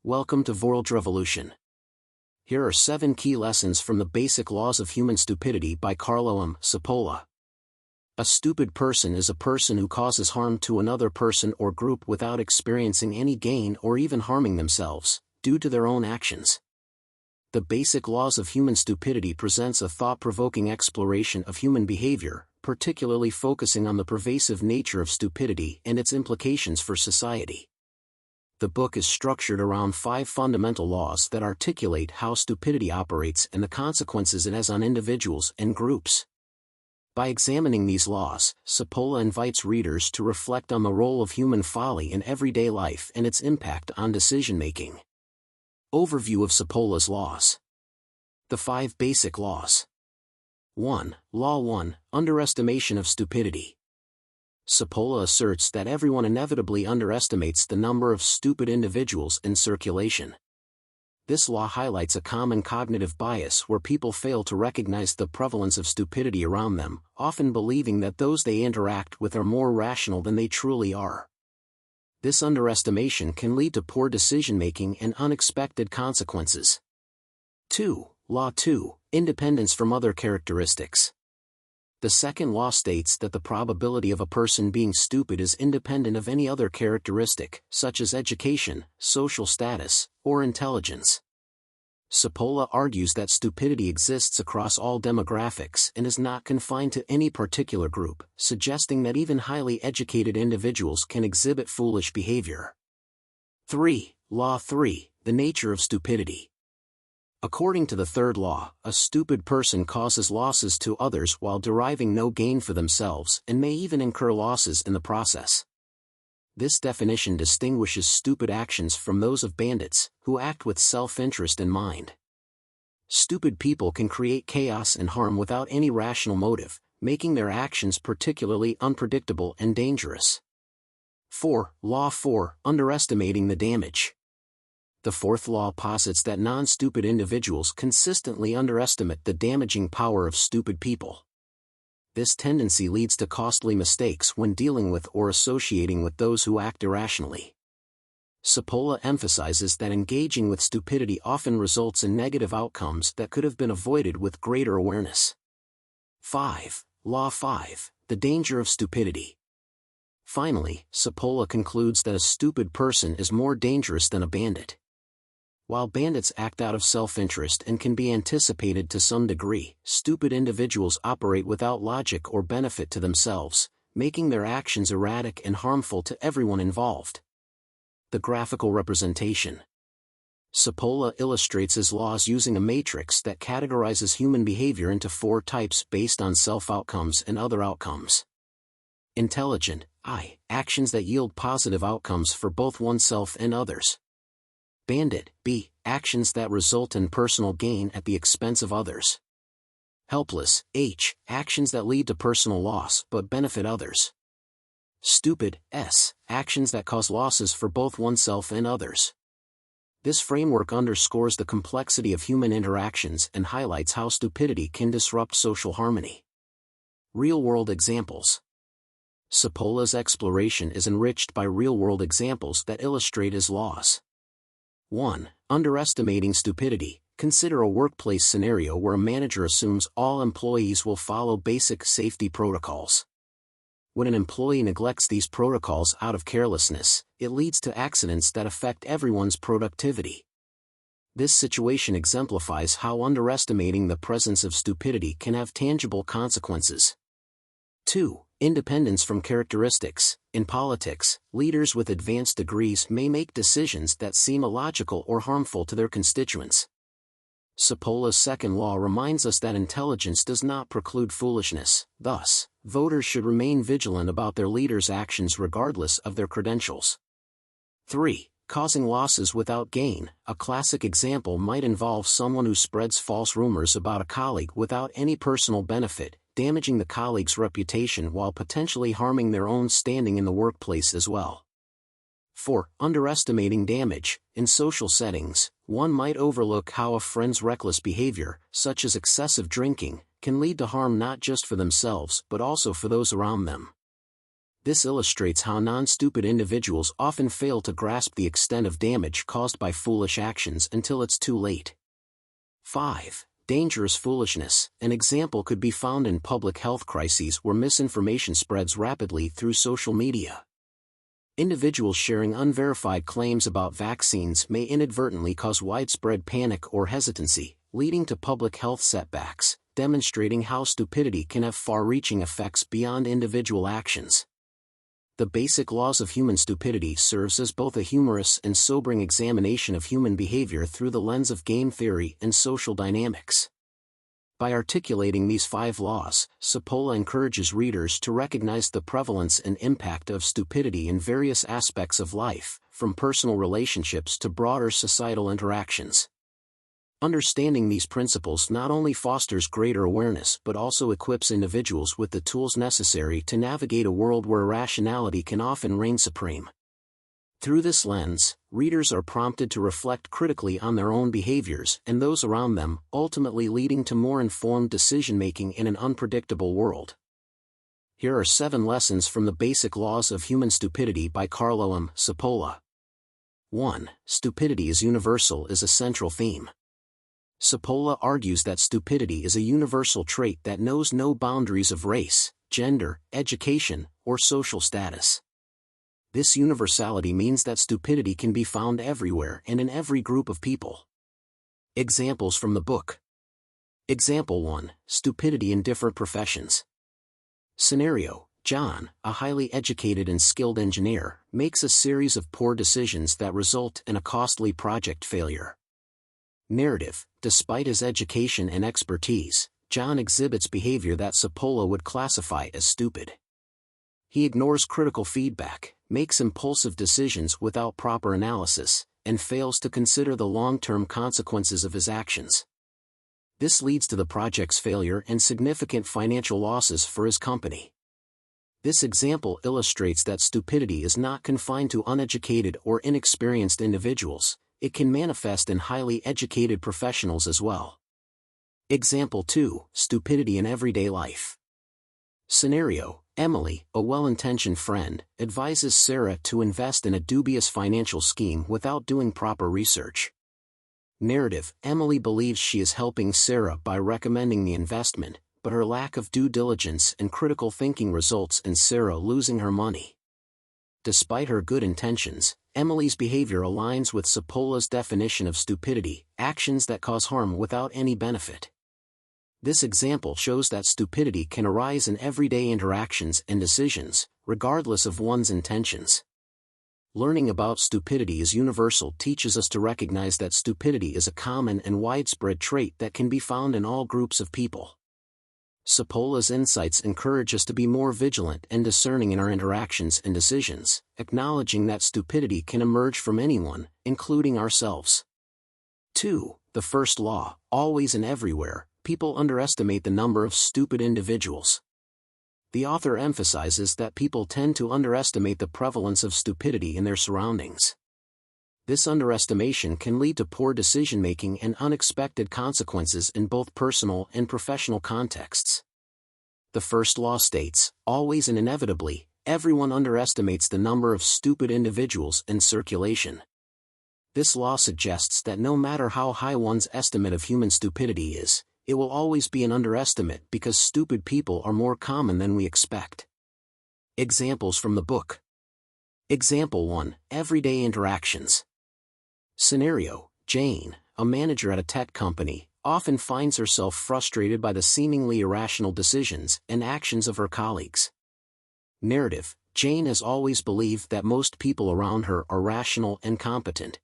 Welcome to World Revolution. Here are 7 key lessons from the Basic Laws of Human Stupidity by Carlo M. Cipolla. A stupid person is a person who causes harm to another person or group without experiencing any gain or even harming themselves, due to their own actions. The Basic Laws of Human Stupidity presents a thought-provoking exploration of human behavior, particularly focusing on the pervasive nature of stupidity and its implications for society. The book is structured around 5 fundamental laws that articulate how stupidity operates and the consequences it has on individuals and groups. By examining these laws, Cipolla invites readers to reflect on the role of human folly in everyday life and its impact on decision-making. Overview of Cipolla's laws. The 5 basic laws. 1. Law 1, Underestimation of Stupidity. Cipolla asserts that everyone inevitably underestimates the number of stupid individuals in circulation. This law highlights a common cognitive bias where people fail to recognize the prevalence of stupidity around them, often believing that those they interact with are more rational than they truly are. This underestimation can lead to poor decision-making and unexpected consequences. 2. Law 2, Independence from other characteristics. The second law states that the probability of a person being stupid is independent of any other characteristic, such as education, social status, or intelligence. Cipolla argues that stupidity exists across all demographics and is not confined to any particular group, suggesting that even highly educated individuals can exhibit foolish behavior. 3. Law 3, The Nature of Stupidity. According to the third law, a stupid person causes losses to others while deriving no gain for themselves and may even incur losses in the process. This definition distinguishes stupid actions from those of bandits, who act with self-interest in mind. Stupid people can create chaos and harm without any rational motive, making their actions particularly unpredictable and dangerous. 4. Law 4, Underestimating the damage. The fourth law posits that non-stupid individuals consistently underestimate the damaging power of stupid people. This tendency leads to costly mistakes when dealing with or associating with those who act irrationally. Cipolla emphasizes that engaging with stupidity often results in negative outcomes that could have been avoided with greater awareness. 5. Law 5, The Danger of Stupidity. Finally, Cipolla concludes that a stupid person is more dangerous than a bandit. While bandits act out of self-interest and can be anticipated to some degree, stupid individuals operate without logic or benefit to themselves, making their actions erratic and harmful to everyone involved. The graphical representation. Cipolla illustrates his laws using a matrix that categorizes human behavior into 4 types based on self-outcomes and other outcomes. Intelligent, I, actions that yield positive outcomes for both oneself and others. Bandit, B, actions that result in personal gain at the expense of others. Helpless, H, actions that lead to personal loss but benefit others. Stupid, S, actions that cause losses for both oneself and others. This framework underscores the complexity of human interactions and highlights how stupidity can disrupt social harmony. Real-world examples. Cipolla's exploration is enriched by real-world examples that illustrate his laws. 1. Underestimating stupidity. Consider a workplace scenario where a manager assumes all employees will follow basic safety protocols. When an employee neglects these protocols out of carelessness, it leads to accidents that affect everyone's productivity. This situation exemplifies how underestimating the presence of stupidity can have tangible consequences. 2. Independence from characteristics. In politics, leaders with advanced degrees may make decisions that seem illogical or harmful to their constituents. Cipolla's second law reminds us that intelligence does not preclude foolishness, thus, voters should remain vigilant about their leaders' actions regardless of their credentials. 3. Causing losses without gain. A classic example might involve someone who spreads false rumors about a colleague without any personal benefit, damaging the colleague's reputation while potentially harming their own standing in the workplace as well. 4. Underestimating damage. In social settings, one might overlook how a friend's reckless behavior, such as excessive drinking, can lead to harm not just for themselves but also for those around them. This illustrates how non-stupid individuals often fail to grasp the extent of damage caused by foolish actions until it's too late. 5. Dangerous foolishness. An example could be found in public health crises where misinformation spreads rapidly through social media. Individuals sharing unverified claims about vaccines may inadvertently cause widespread panic or hesitancy, leading to public health setbacks, demonstrating how stupidity can have far-reaching effects beyond individual actions. The Basic Laws of Human Stupidity serves as both a humorous and sobering examination of human behavior through the lens of game theory and social dynamics. By articulating these 5 laws, Cipolla encourages readers to recognize the prevalence and impact of stupidity in various aspects of life, from personal relationships to broader societal interactions. Understanding these principles not only fosters greater awareness but also equips individuals with the tools necessary to navigate a world where irrationality can often reign supreme. Through this lens, readers are prompted to reflect critically on their own behaviors and those around them, ultimately leading to more informed decision-making in an unpredictable world. Here are 7 lessons from the Basic Laws of Human Stupidity by Carlo Cipolla. 1. Stupidity is universal is a central theme. Cipolla argues that stupidity is a universal trait that knows no boundaries of race, gender, education, or social status. This universality means that stupidity can be found everywhere and in every group of people. Examples from the book. Example 1. Stupidity in different professions. Scenario: John, a highly educated and skilled engineer, makes a series of poor decisions that result in a costly project failure. Narrative: despite his education and expertise, John exhibits behavior that Cipolla would classify as stupid. He ignores critical feedback, makes impulsive decisions without proper analysis, and fails to consider the long-term consequences of his actions. This leads to the project's failure and significant financial losses for his company. This example illustrates that stupidity is not confined to uneducated or inexperienced individuals. It can manifest in highly educated professionals as well. Example 2. Stupidity in everyday life. Scenario: Emily, a well-intentioned friend, advises Sarah to invest in a dubious financial scheme without doing proper research. Narrative: Emily believes she is helping Sarah by recommending the investment, but her lack of due diligence and critical thinking results in Sarah losing her money. Despite her good intentions, Emily's behavior aligns with Cipolla's definition of stupidity: actions that cause harm without any benefit. This example shows that stupidity can arise in everyday interactions and decisions, regardless of one's intentions. Learning about stupidity is universal teaches us to recognize that stupidity is a common and widespread trait that can be found in all groups of people. Cipolla's insights encourage us to be more vigilant and discerning in our interactions and decisions, acknowledging that stupidity can emerge from anyone, including ourselves. 2. The first law: always and everywhere, people underestimate the number of stupid individuals. The author emphasizes that people tend to underestimate the prevalence of stupidity in their surroundings. This underestimation can lead to poor decision-making and unexpected consequences in both personal and professional contexts. The first law states, always and inevitably, everyone underestimates the number of stupid individuals in circulation. This law suggests that no matter how high one's estimate of human stupidity is, it will always be an underestimate because stupid people are more common than we expect. Examples from the book. Example 1. Everyday interactions. Scenario: Jane, a manager at a tech company, often finds herself frustrated by the seemingly irrational decisions and actions of her colleagues. Narrative: Jane has always believed that most people around her are rational and competent.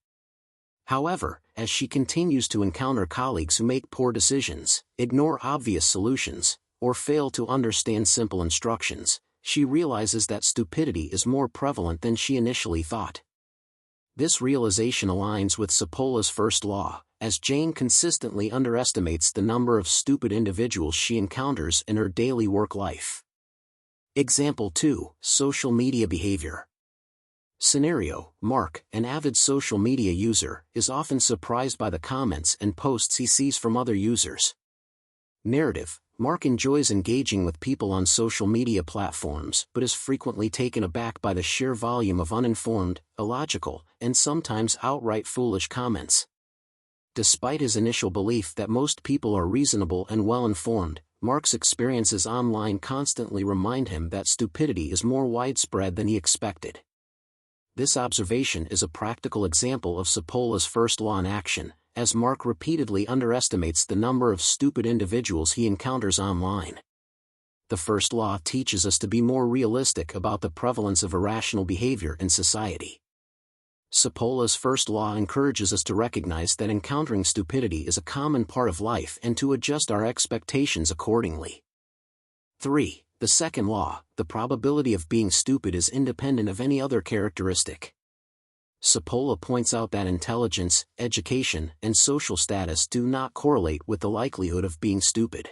However, as she continues to encounter colleagues who make poor decisions, ignore obvious solutions, or fail to understand simple instructions, she realizes that stupidity is more prevalent than she initially thought. This realization aligns with Cipolla's first law, as Jane consistently underestimates the number of stupid individuals she encounters in her daily work life. Example 2. Social media behavior. Scenario: Mark, an avid social media user, is often surprised by the comments and posts he sees from other users. Narrative: Mark enjoys engaging with people on social media platforms but is frequently taken aback by the sheer volume of uninformed, illogical, and sometimes outright foolish comments. Despite his initial belief that most people are reasonable and well-informed, Mark's experiences online constantly remind him that stupidity is more widespread than he expected. This observation is a practical example of Cipolla's first law in action, as Mark repeatedly underestimates the number of stupid individuals he encounters online. The first law teaches us to be more realistic about the prevalence of irrational behavior in society. Cipolla's first law encourages us to recognize that encountering stupidity is a common part of life and to adjust our expectations accordingly. 3. The second law, the probability of being stupid is independent of any other characteristic. Cipolla points out that intelligence, education, and social status do not correlate with the likelihood of being stupid.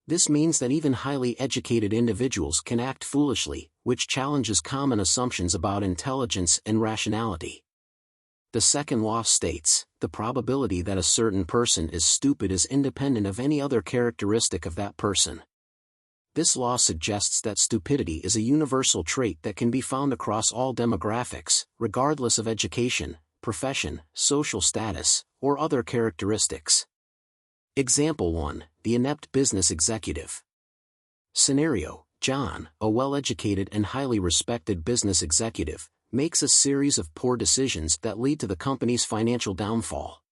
This means that even highly educated individuals can act foolishly, which challenges common assumptions about intelligence and rationality. The second law states, the probability that a certain person is stupid is independent of any other characteristic of that person. This law suggests that stupidity is a universal trait that can be found across all demographics, regardless of education, profession, social status, or other characteristics. Example 1. The inept business executive. Scenario: John, a well-educated and highly respected business executive, makes a series of poor decisions that lead to the company's financial downfall.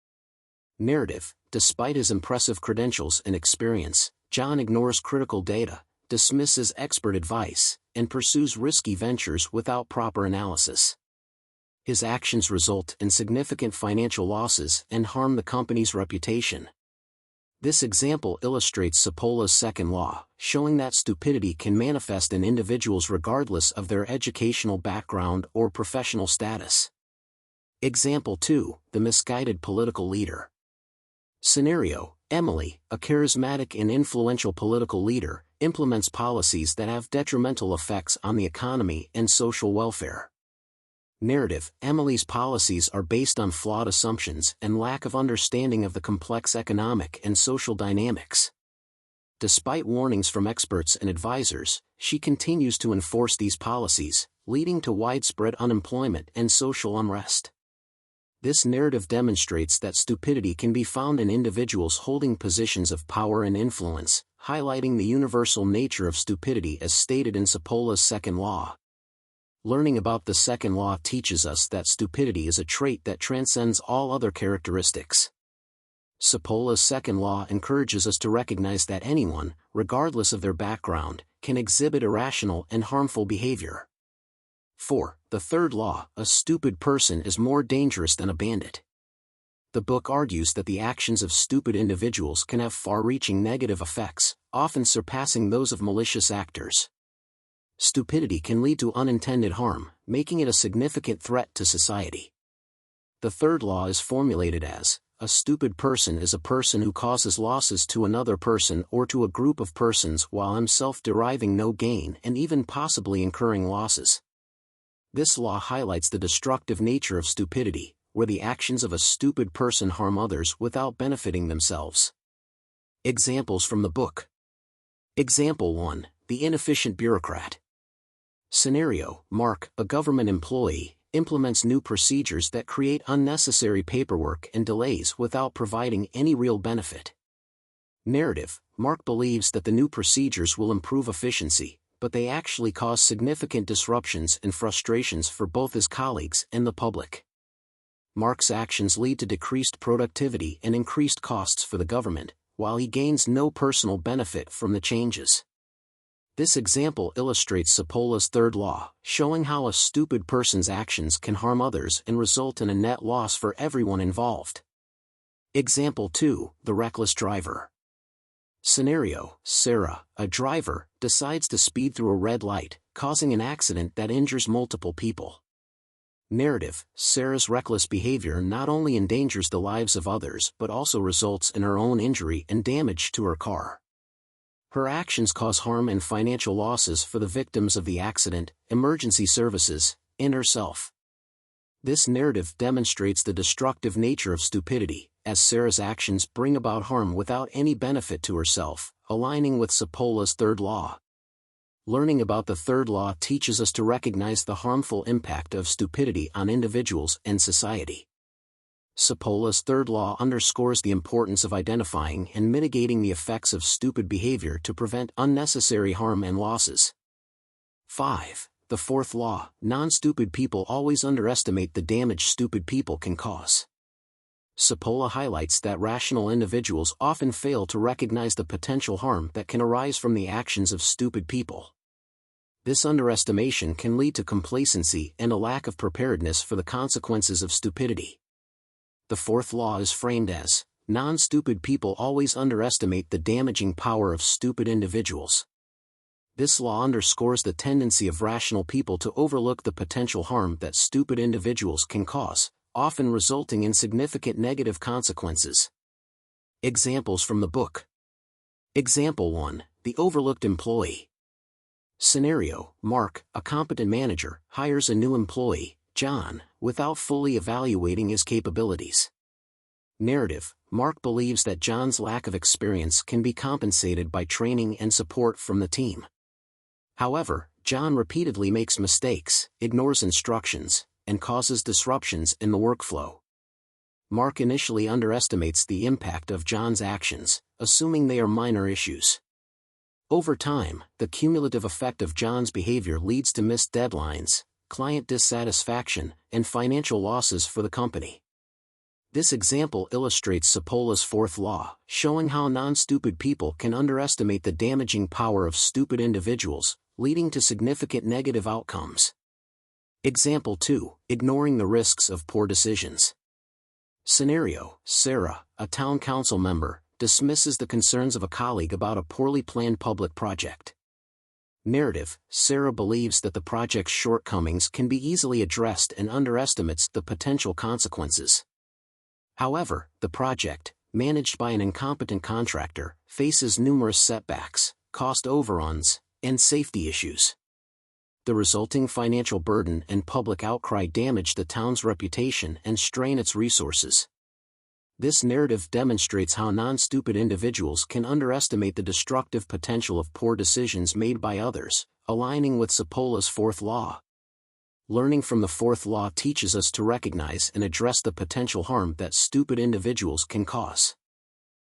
Narrative: despite his impressive credentials and experience, John ignores critical data, dismisses expert advice, and pursues risky ventures without proper analysis. His actions result in significant financial losses and harm the company's reputation. This example illustrates Cipolla's second law, showing that stupidity can manifest in individuals regardless of their educational background or professional status. Example 2. The misguided political leader. Scenario: Emily, a charismatic and influential political leader, implements policies that have detrimental effects on the economy and social welfare. Narrative: Emily's policies are based on flawed assumptions and lack of understanding of the complex economic and social dynamics. Despite warnings from experts and advisors, she continues to enforce these policies, leading to widespread unemployment and social unrest. This narrative demonstrates that stupidity can be found in individuals holding positions of power and influence, highlighting the universal nature of stupidity as stated in Cipolla's second law. Learning about the second law teaches us that stupidity is a trait that transcends all other characteristics. Cipolla's second law encourages us to recognize that anyone, regardless of their background, can exhibit irrational and harmful behavior. 4. The third law, a stupid person is more dangerous than a bandit. The book argues that the actions of stupid individuals can have far-reaching negative effects, often surpassing those of malicious actors. Stupidity can lead to unintended harm, making it a significant threat to society. The third law is formulated as, a stupid person is a person who causes losses to another person or to a group of persons while himself deriving no gain and even possibly incurring losses. This law highlights the destructive nature of stupidity, where the actions of a stupid person harm others without benefiting themselves. Examples from the book. Example 1. The inefficient bureaucrat. Scenario: Mark, a government employee, implements new procedures that create unnecessary paperwork and delays without providing any real benefit. Narrative: Mark believes that the new procedures will improve efficiency, but they actually cause significant disruptions and frustrations for both his colleagues and the public. Mark's actions lead to decreased productivity and increased costs for the government, while he gains no personal benefit from the changes. This example illustrates Cipolla's third law, showing how a stupid person's actions can harm others and result in a net loss for everyone involved. Example 2. The reckless driver. Scenario: Sarah, a driver, decides to speed through a red light, causing an accident that injures multiple people. Narrative: Sarah's reckless behavior not only endangers the lives of others but also results in her own injury and damage to her car. Her actions cause harm and financial losses for the victims of the accident, emergency services, and herself. This narrative demonstrates the destructive nature of stupidity, as Sarah's actions bring about harm without any benefit to herself, aligning with Cipolla's third law. Learning about the third law teaches us to recognize the harmful impact of stupidity on individuals and society. Cipolla's third law underscores the importance of identifying and mitigating the effects of stupid behavior to prevent unnecessary harm and losses. 5. The fourth law: non-stupid people always underestimate the damage stupid people can cause. Cipolla highlights that rational individuals often fail to recognize the potential harm that can arise from the actions of stupid people. This underestimation can lead to complacency and a lack of preparedness for the consequences of stupidity. The fourth law is framed as, non-stupid people always underestimate the damaging power of stupid individuals. This law underscores the tendency of rational people to overlook the potential harm that stupid individuals can cause, often resulting in significant negative consequences. Examples from the book. Example 1. The overlooked employee. Scenario: Mark, a competent manager, hires a new employee, John, without fully evaluating his capabilities. Narrative: Mark believes that John's lack of experience can be compensated by training and support from the team. However, John repeatedly makes mistakes, ignores instructions, and causes disruptions in the workflow. Mark initially underestimates the impact of John's actions, assuming they are minor issues. Over time, the cumulative effect of John's behavior leads to missed deadlines, client dissatisfaction, and financial losses for the company. This example illustrates Cipolla's fourth law, showing how non-stupid people can underestimate the damaging power of stupid individuals, leading to significant negative outcomes. Example 2. Ignoring the risks of poor decisions. Scenario: Sarah, a town council member, dismisses the concerns of a colleague about a poorly planned public project. Narrative: Sarah believes that the project's shortcomings can be easily addressed and underestimates the potential consequences. However, the project, managed by an incompetent contractor, faces numerous setbacks, cost overruns, and safety issues. The resulting financial burden and public outcry damage the town's reputation and strain its resources. This narrative demonstrates how non-stupid individuals can underestimate the destructive potential of poor decisions made by others, aligning with Cipolla's fourth law. Learning from the fourth law teaches us to recognize and address the potential harm that stupid individuals can cause.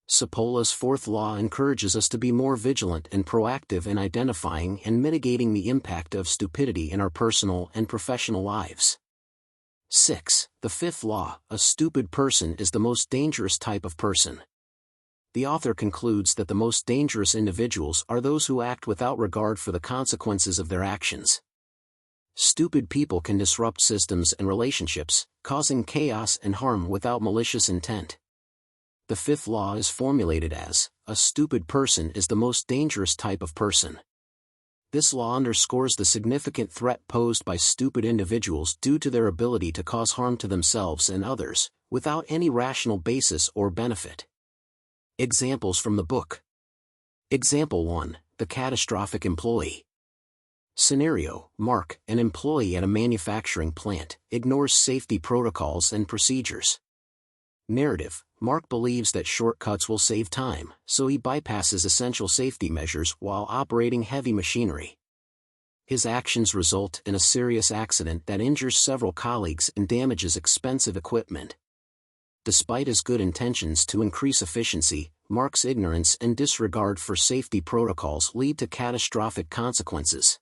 Cipolla's fourth law encourages us to be more vigilant and proactive in identifying and mitigating the impact of stupidity in our personal and professional lives. 6. The fifth law: a stupid person is the most dangerous type of person. The author concludes that the most dangerous individuals are those who act without regard for the consequences of their actions. Stupid people can disrupt systems and relationships, causing chaos and harm without malicious intent. The fifth law is formulated as, a stupid person is the most dangerous type of person. This law underscores the significant threat posed by stupid individuals due to their ability to cause harm to themselves and others, without any rational basis or benefit. Examples from the book. Example 1. The catastrophic employee. Scenario: Mark, an employee at a manufacturing plant, ignores safety protocols and procedures. Narrative: Mark believes that shortcuts will save time, so he bypasses essential safety measures while operating heavy machinery. His actions result in a serious accident that injures several colleagues and damages expensive equipment. Despite his good intentions to increase efficiency, Mark's ignorance and disregard for safety protocols lead to catastrophic consequences.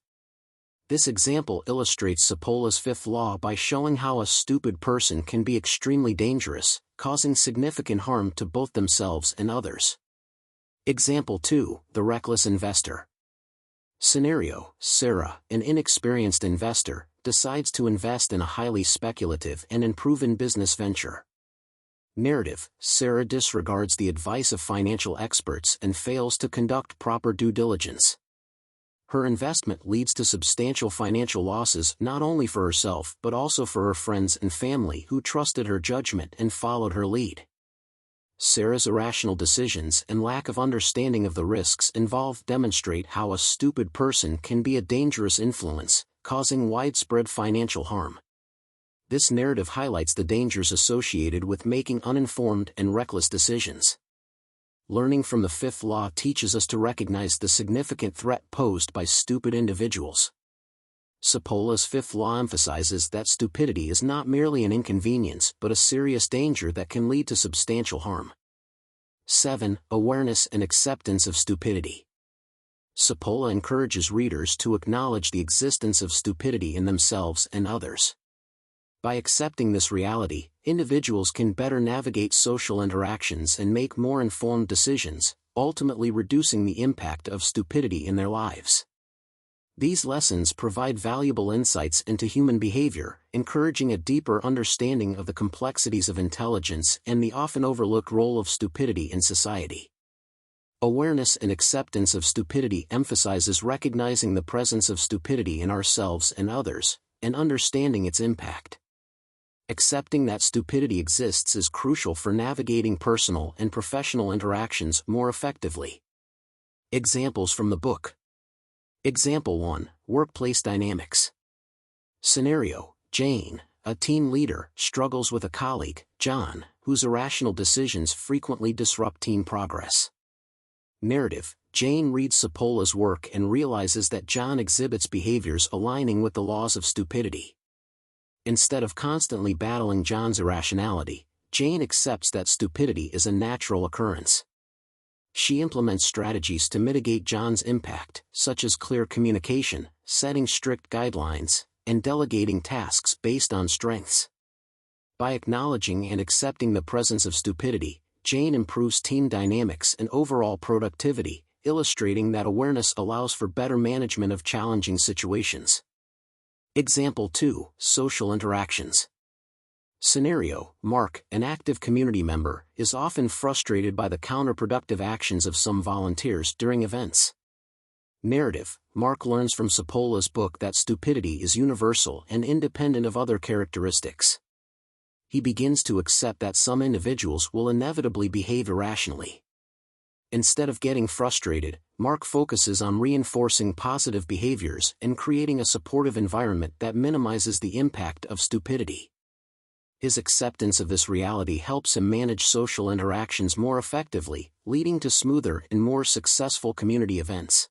This example illustrates Cipolla's fifth law by showing how a stupid person can be extremely dangerous, causing significant harm to both themselves and others. Example 2. The reckless investor. Scenario: Sarah, an inexperienced investor, decides to invest in a highly speculative and unproven business venture. Narrative: Sarah disregards the advice of financial experts and fails to conduct proper due diligence. Her investment leads to substantial financial losses not only for herself but also for her friends and family who trusted her judgment and followed her lead. Sarah's irrational decisions and lack of understanding of the risks involved demonstrate how a stupid person can be a dangerous influence, causing widespread financial harm. This narrative highlights the dangers associated with making uninformed and reckless decisions. Learning from the fifth law teaches us to recognize the significant threat posed by stupid individuals. Cipolla's fifth law emphasizes that stupidity is not merely an inconvenience but a serious danger that can lead to substantial harm. 7. Awareness and acceptance of stupidity. Cipolla encourages readers to acknowledge the existence of stupidity in themselves and others. By accepting this reality, individuals can better navigate social interactions and make more informed decisions, ultimately reducing the impact of stupidity in their lives. These lessons provide valuable insights into human behavior, encouraging a deeper understanding of the complexities of intelligence and the often overlooked role of stupidity in society. Awareness and acceptance of stupidity emphasizes recognizing the presence of stupidity in ourselves and others, and understanding its impact. Accepting that stupidity exists is crucial for navigating personal and professional interactions more effectively. Examples from the book. Example 1. Workplace dynamics. Scenario: Jane, a team leader, struggles with a colleague, John, whose irrational decisions frequently disrupt team progress. Narrative: Jane reads Cipolla's work and realizes that John exhibits behaviors aligning with the laws of stupidity. Instead of constantly battling John's irrationality, Jane accepts that stupidity is a natural occurrence. She implements strategies to mitigate John's impact, such as clear communication, setting strict guidelines, and delegating tasks based on strengths. By acknowledging and accepting the presence of stupidity, Jane improves team dynamics and overall productivity, illustrating that awareness allows for better management of challenging situations. Example 2. Social interactions. Scenario: Mark, an active community member, is often frustrated by the counterproductive actions of some volunteers during events. Narrative: Mark learns from Cipolla's book that stupidity is universal and independent of other characteristics. He begins to accept that some individuals will inevitably behave irrationally. Instead of getting frustrated, Mark focuses on reinforcing positive behaviors and creating a supportive environment that minimizes the impact of stupidity. His acceptance of this reality helps him manage social interactions more effectively, leading to smoother and more successful community events.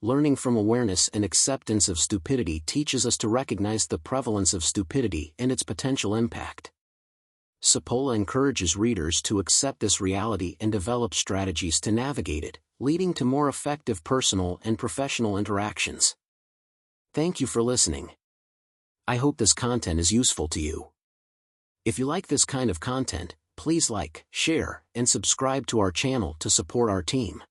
Learning from awareness and acceptance of stupidity teaches us to recognize the prevalence of stupidity and its potential impact. Cipolla encourages readers to accept this reality and develop strategies to navigate it, leading to more effective personal and professional interactions. Thank you for listening. I hope this content is useful to you. If you like this kind of content, please like, share, and subscribe to our channel to support our team.